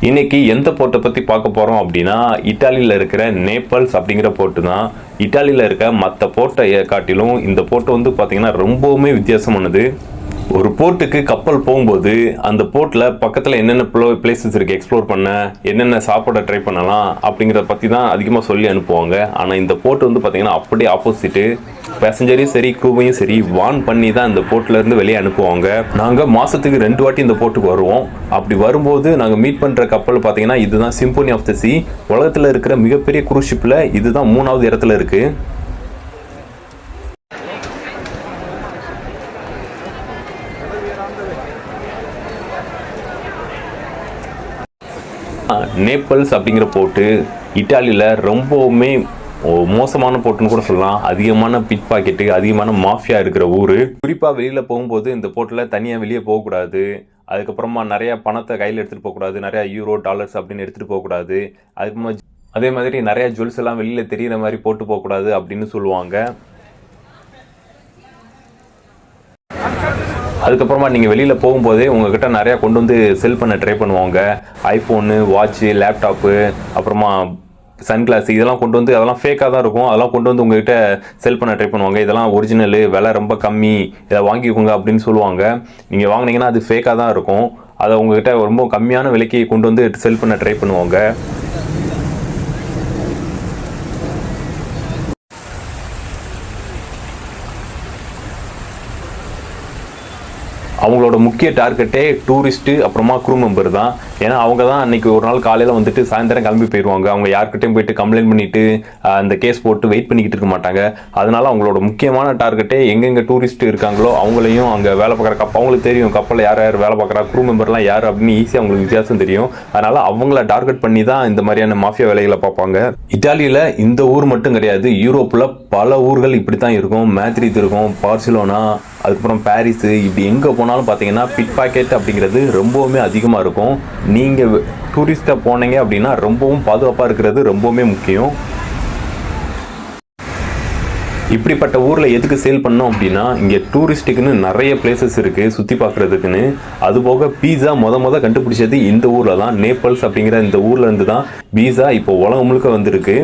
இன்னைக்கு எந்த போர்ட்டை பற்றி பார்க்க போகிறோம் அப்படின்னா, இட்டாலியில் இருக்கிற நேப்பல்ஸ் அப்படிங்கிற போர்ட்டு தான். இட்டாலியில் இருக்க மற்ற போர்ட்டை காட்டிலும் இந்த போர்ட்டு வந்து பார்த்திங்கன்னா ரொம்பவுமே வித்தியாசமானது. ஒரு போர்ட்டுக்கு கப்பல் போகும்போது அந்த போர்ட்டில் பக்கத்தில் என்னென்ன பிளேசஸ் இருக்குது எக்ஸ்ப்ளோர் பண்ண, என்னென்ன சாப்பிட ட்ரை பண்ணலாம் அப்படிங்கிறத பற்றி தான் அதிகமாக சொல்லி அனுப்புவாங்க. ஆனால் இந்த போர்ட்டு வந்து பார்த்திங்கன்னா அப்படியே ஆப்போசிட்டு. பேசஞ்சரையும் சரி க்ரூவையும் சரி வார்ன் பண்ணி தான் இந்த போர்ட்லேருந்து வெளியே அனுப்புவாங்க. நாங்கள் மாதத்துக்கு 2 வாட்டி இந்த போர்ட்டுக்கு வருவோம். அப்படி வரும்போது நாங்கள் மீட் பண்ணுற கப்பல் பார்த்திங்கன்னா இதுதான் சிம்போனி ஆஃப் த சீ. உலகத்தில் இருக்கிற மிகப்பெரிய குரூஸ் ஷிப்பில் இதுதான் 3வது இடத்துல இருக்குது. நேப்பல்ஸ் அப்படிங்கிற போர்ட்டு இட்டாலியில் ரொம்பவுமே மோசமான போர்ட்டுன்னு கூட சொல்லலாம். அதிகமான பிட் பாக்கெட்டு, அதிகமான மாஃபியா இருக்கிற ஊர். குறிப்பாக வெளியில் போகும்போது இந்த போர்ட்டில் தனியாக வெளியே போகக்கூடாது. அதுக்கப்புறமா நிறையா பணத்தை கையில் எடுத்துகிட்டு போகக்கூடாது. நிறையா யூரோ டாலர்ஸ் அப்படின்னு எடுத்துகிட்டு போகக்கூடாது. அதுக்கப்புறமா அதே மாதிரி நிறையா ஜுவல்ஸ் எல்லாம் வெளியில் தெரிகிற மாதிரி போட்டு போகக்கூடாது அப்படின்னு சொல்லுவாங்க. அதுக்கப்புறமா நீங்கள் வெளியில் போகும்போதே உங்கள்கிட்ட நிறையா கொண்டு வந்து செல் பண்ண ட்ரை பண்ணுவாங்க. ஐஃபோனு, வாட்ச்சு, லேப்டாப்பு, அப்புறமா சன்கிளாஸ் இதெல்லாம் கொண்டு வந்து அதெல்லாம் ஃபேக்காக தான் இருக்கும். அதெல்லாம் கொண்டு வந்து உங்கள்கிட்ட செல் பண்ண ட்ரை பண்ணுவாங்க. இதெல்லாம் ஒரிஜினலு, விலை ரொம்ப கம்மி, இதை வாங்கிக்கோங்க அப்படின்னு சொல்லுவாங்க. நீங்கள் வாங்கினீங்கன்னா அது ஃபேக்காக தான் இருக்கும். அதை உங்கள்கிட்ட ரொம்ப கம்மியான விலைக்கு கொண்டு வந்து செல் பண்ண ட்ரை பண்ணுவாங்க. அவங்களோட முக்கிய டார்கெட்டே டூரிஸ்ட்டு அப்புறமா க்ரூ மெம்பர் தான். ஏன்னா அவங்க தான் அன்றைக்கி ஒரு நாள் காலையில் வந்துட்டு சாயந்தரம் கிளம்பி போயிடுவாங்க. அவங்க யார்கிட்டையும் போயிட்டு கம்ப்ளைண்ட் பண்ணிவிட்டு அந்த கேஸ் போட்டு வெயிட் பண்ணிக்கிட்டு இருக்க மாட்டாங்க. அதனால் அவங்களோட முக்கியமான டார்கெட்டே எங்கெங்கே டூரிஸ்ட்டு இருக்காங்களோ அவங்களையும் அங்கே வேலை பார்க்குற அவங்களுக்கு தெரியும் கப்பலில் யார் யார் வேலை பார்க்குறா, க்ரூ மெம்பர்லாம் யார் அப்படின்னு ஈஸியாக அவங்களுக்கு வித்தியாசம் தெரியும். அதனால் அவங்கள டார்கெட் பண்ணி தான் இந்த மாதிரியான மாஃபியா வேலைகளை பார்ப்பாங்க. இட்டாலியில் இந்த ஊர் மட்டும் கிடையாது, யூரோப்பில் பல ஊர்கள் இப்படி தான் இருக்கும். மேத்ரித் இருக்கும், பார்சிலோனா, அதுக்கப்புறம் பாரிஸு, இப்படி எங்கே போனாலும் பார்த்தீங்கன்னா பிட் பாக்கெட் அப்படிங்கிறது ரொம்பவுமே அதிகமாக இருக்கும். நீங்கள் டூரிஸ்ட்டாக போனீங்க அப்படின்னா ரொம்பவும் பாதுகாப்பாக இருக்கிறது ரொம்பவுமே முக்கியம். இப்படிப்பட்ட ஊரில் எதுக்கு சேல் பண்ணோம் அப்படின்னா, இங்கே டூரிஸ்ட்டுக்குன்னு நிறைய பிளேசஸ் இருக்குது சுற்றி பார்க்குறதுக்குன்னு. அதுபோக பீஸா முத கண்டுபிடிச்சது இந்த ஊரில் தான். நேப்பல்ஸ் அப்படிங்கிற இந்த ஊரில் இருந்து தான் பீஸா இப்போ உலகம் முழுக்க வந்திருக்கு.